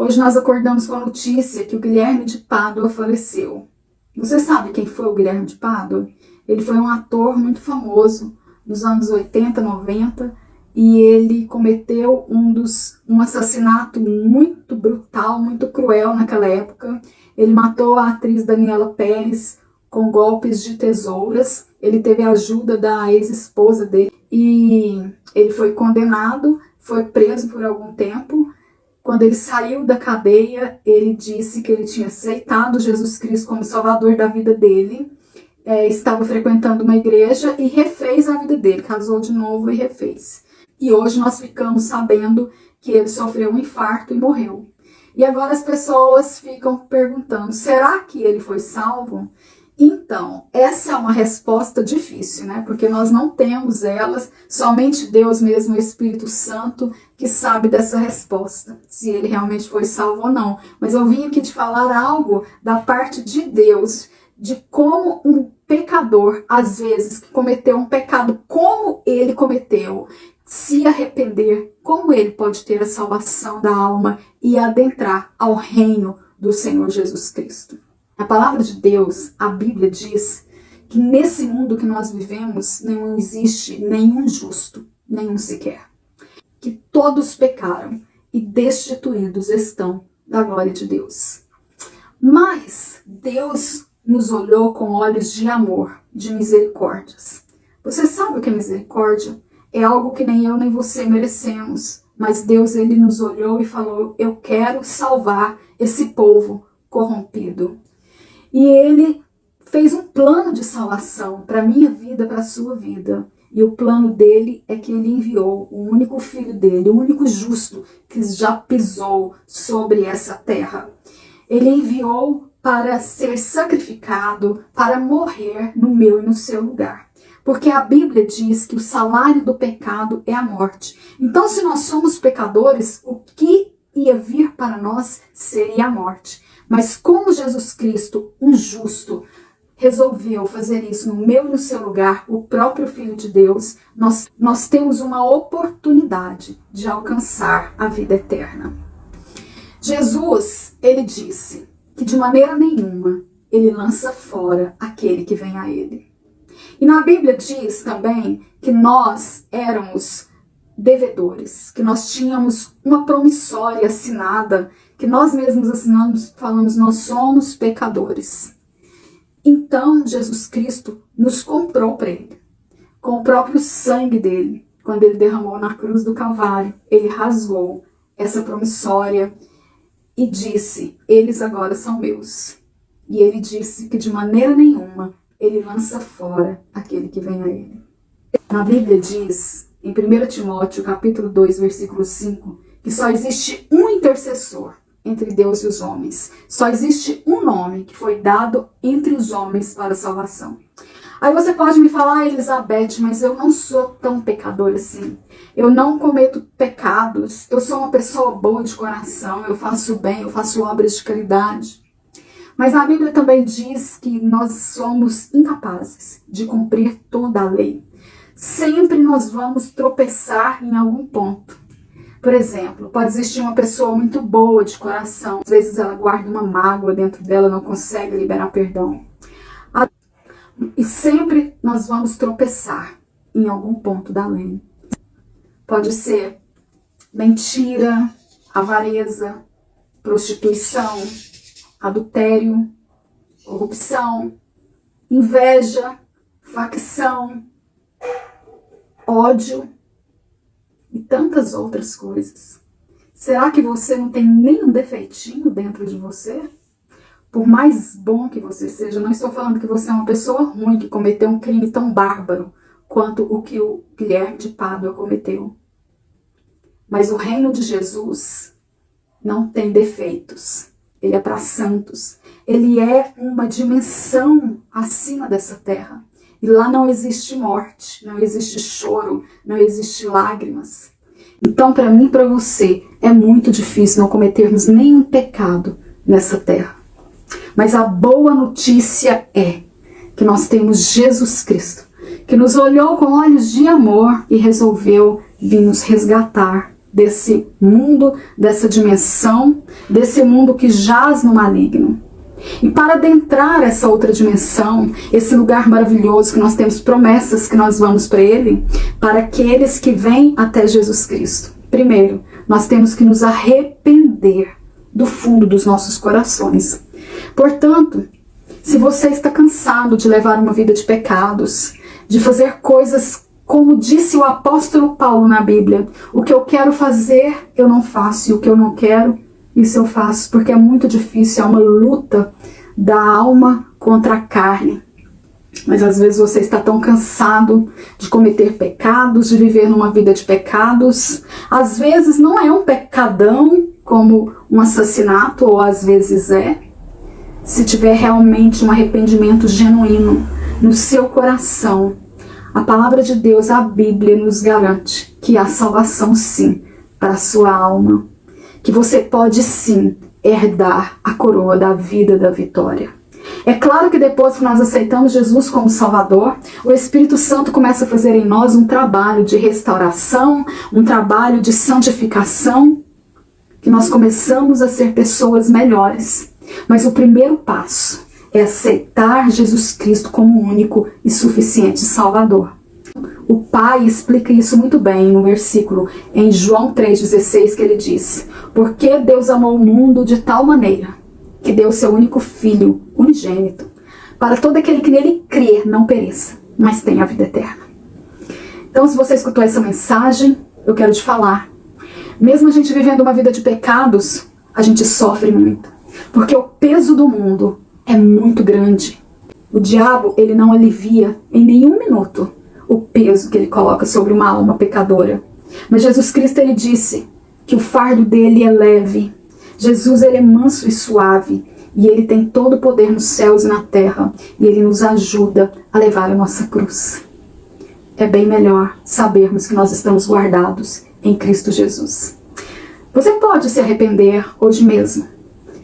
Hoje nós acordamos com a notícia que o Guilherme de Pádua faleceu. Você sabe quem foi o Guilherme de Pádua? Ele foi um ator muito famoso nos anos 80, 90, e ele cometeu um assassinato muito brutal, muito cruel naquela época. Ele matou a atriz Daniela Pérez com golpes de tesouras. Ele teve a ajuda da ex-esposa dele e ele foi condenado, foi preso por algum tempo. Quando ele saiu da cadeia, ele disse que ele tinha aceitado Jesus Cristo como Salvador da vida dele, estava frequentando uma igreja e refez a vida dele, casou de novo e refez. E hoje nós ficamos sabendo que ele sofreu um infarto e morreu. E agora as pessoas ficam perguntando, será que ele foi salvo? Então, essa é uma resposta difícil, né? Porque nós não temos elas, somente Deus mesmo, o Espírito Santo, que sabe dessa resposta, se ele realmente foi salvo ou não. Mas eu vim aqui te falar algo da parte de Deus, de como um pecador, às vezes, que cometeu um pecado como ele cometeu, se arrepender, como ele pode ter a salvação da alma e adentrar ao reino do Senhor Jesus Cristo. A palavra de Deus, a Bíblia diz que nesse mundo que nós vivemos não existe nenhum justo, nenhum sequer. Que todos pecaram e destituídos estão da glória de Deus. Mas Deus nos olhou com olhos de amor, de misericórdias. Você sabe o que é misericórdia? É algo que nem eu nem você merecemos. Mas Deus, ele nos olhou e falou, eu quero salvar esse povo corrompido. E ele fez um plano de salvação para a minha vida, para a sua vida. E o plano dele é que ele enviou o único filho dele, o único justo que já pisou sobre essa terra. Ele enviou para ser sacrificado, para morrer no meu e no seu lugar. Porque a Bíblia diz que o salário do pecado é a morte. Então, se nós somos pecadores, o que ia vir para nós seria a morte. Mas como Jesus Cristo, um justo, resolveu fazer isso no meu e no seu lugar, o próprio Filho de Deus, nós temos uma oportunidade de alcançar a vida eterna. Jesus, ele disse que de maneira nenhuma ele lança fora aquele que vem a ele. E na Bíblia diz também que nós éramos devedores, que nós tínhamos uma promissória assinada, que nós mesmos assinamos, falamos, nós somos pecadores. Então, Jesus Cristo nos comprou para ele, com o próprio sangue dele. Quando ele derramou na cruz do Calvário, ele rasgou essa promissória e disse, eles agora são meus. E ele disse que de maneira nenhuma ele lança fora aquele que vem a ele. Na Bíblia diz, em 1 Timóteo, capítulo 2, versículo 5, que só existe um intercessor entre Deus e os homens. Só existe um nome que foi dado entre os homens para a salvação. Aí você pode me falar, Elizabeth, mas eu não sou tão pecadora assim. Eu não cometo pecados. Eu sou uma pessoa boa de coração. Eu faço bem, eu faço obras de caridade. Mas a Bíblia também diz que nós somos incapazes de cumprir toda a lei. Sempre nós vamos tropeçar em algum ponto. Por exemplo, pode existir uma pessoa muito boa de coração. Às vezes ela guarda uma mágoa dentro dela, não consegue liberar perdão. E sempre nós vamos tropeçar em algum ponto da lei. Pode ser mentira, avareza, prostituição, adultério, corrupção, inveja, facção, ódio e tantas outras coisas. Será que você não tem nenhum defeitinho dentro de você? Por mais bom que você seja, não estou falando que você é uma pessoa ruim que cometeu um crime tão bárbaro quanto o que o Guilherme de Pádua cometeu. Mas o reino de Jesus não tem defeitos. Ele é para santos. Ele é uma dimensão acima dessa terra. E lá não existe morte, não existe choro, não existe lágrimas. Então, para mim e para você, é muito difícil não cometermos nenhum pecado nessa terra. Mas a boa notícia é que nós temos Jesus Cristo, que nos olhou com olhos de amor e resolveu vir nos resgatar desse mundo, dessa dimensão, desse mundo que jaz no maligno. E para adentrar essa outra dimensão, esse lugar maravilhoso que nós temos promessas que nós vamos para ele, para aqueles que vêm até Jesus Cristo. Primeiro, nós temos que nos arrepender do fundo dos nossos corações. Portanto, se você está cansado de levar uma vida de pecados, de fazer coisas como disse o apóstolo Paulo na Bíblia, o que eu quero fazer eu não faço, e o que eu não quero, isso eu faço, porque é muito difícil, é uma luta da alma contra a carne. Mas às vezes você está tão cansado de cometer pecados, de viver numa vida de pecados. Às vezes não é um pecadão como um assassinato, ou às vezes é. Se tiver realmente um arrependimento genuíno no seu coração, a palavra de Deus, a Bíblia, nos garante que há salvação sim para a sua alma. Que você pode sim herdar a coroa da vida, da vitória. É claro que depois que nós aceitamos Jesus como Salvador, o Espírito Santo começa a fazer em nós um trabalho de restauração, um trabalho de santificação, que nós começamos a ser pessoas melhores. Mas o primeiro passo é aceitar Jesus Cristo como único e suficiente Salvador. O Pai explica isso muito bem no versículo em João 3,16, que ele diz: porque Deus amou o mundo de tal maneira que deu seu único Filho, unigênito, para todo aquele que nele crer não pereça, mas tenha a vida eterna. Então, se você escutou essa mensagem, eu quero te falar. Mesmo a gente vivendo uma vida de pecados, a gente sofre muito, porque o peso do mundo é muito grande. O diabo, ele não alivia em nenhum minuto o peso que ele coloca sobre uma alma pecadora. Mas Jesus Cristo, ele disse que o fardo dele é leve. Jesus, ele é manso e suave, e ele tem todo o poder nos céus e na terra, e ele nos ajuda a levar a nossa cruz. É bem melhor sabermos que nós estamos guardados em Cristo Jesus. Você pode se arrepender hoje mesmo,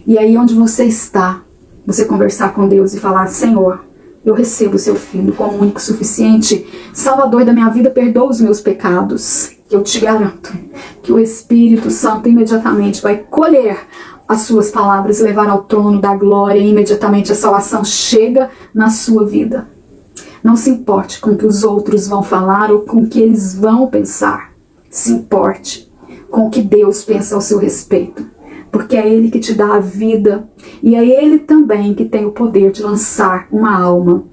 e aí onde você está, você conversar com Deus e falar: Senhor, eu recebo o seu Filho como único suficiente Salvador da minha vida, perdoa os meus pecados. Eu te garanto que o Espírito Santo imediatamente vai colher as suas palavras e levar ao trono da glória, e imediatamente a salvação chega na sua vida. Não se importe com o que os outros vão falar ou com o que eles vão pensar. Se importe com o que Deus pensa ao seu respeito, porque é Ele que te dá a vida, e é Ele também que tem o poder de lançar uma alma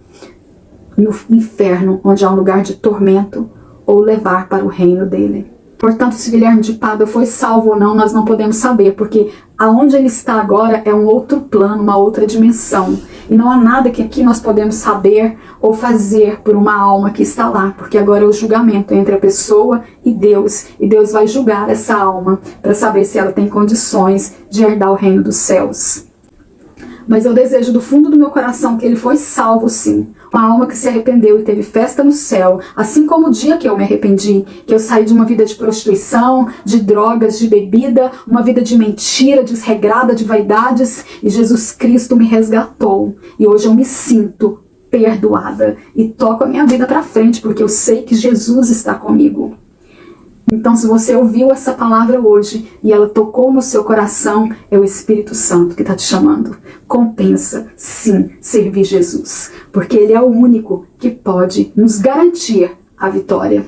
no inferno, onde há um lugar de tormento, ou levar para o reino dele. Portanto, se Guilherme de Pádua foi salvo ou não, nós não podemos saber, porque aonde ele está agora é um outro plano, uma outra dimensão. E não há nada que aqui nós podemos saber ou fazer por uma alma que está lá, porque agora é o julgamento entre a pessoa e Deus vai julgar essa alma para saber se ela tem condições de herdar o reino dos céus. Mas eu desejo do fundo do meu coração que ele foi salvo sim. Uma alma que se arrependeu e teve festa no céu, assim como o dia que eu me arrependi, que eu saí de uma vida de prostituição, de drogas, de bebida, uma vida de mentira, desregrada, de vaidades, e Jesus Cristo me resgatou. E hoje eu me sinto perdoada e toco a minha vida para frente, porque eu sei que Jesus está comigo. Então, se você ouviu essa palavra hoje e ela tocou no seu coração, é o Espírito Santo que está te chamando. Compensa, sim, servir Jesus, porque Ele é o único que pode nos garantir a vitória.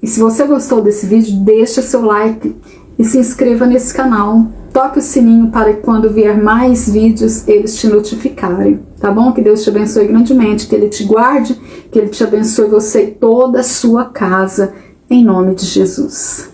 E se você gostou desse vídeo, deixa seu like e se inscreva nesse canal. Toque o sininho para que quando vier mais vídeos, eles te notificarem. Tá bom? Que Deus te abençoe grandemente, que Ele te guarde, que Ele te abençoe você e toda a sua casa. Em nome de Jesus.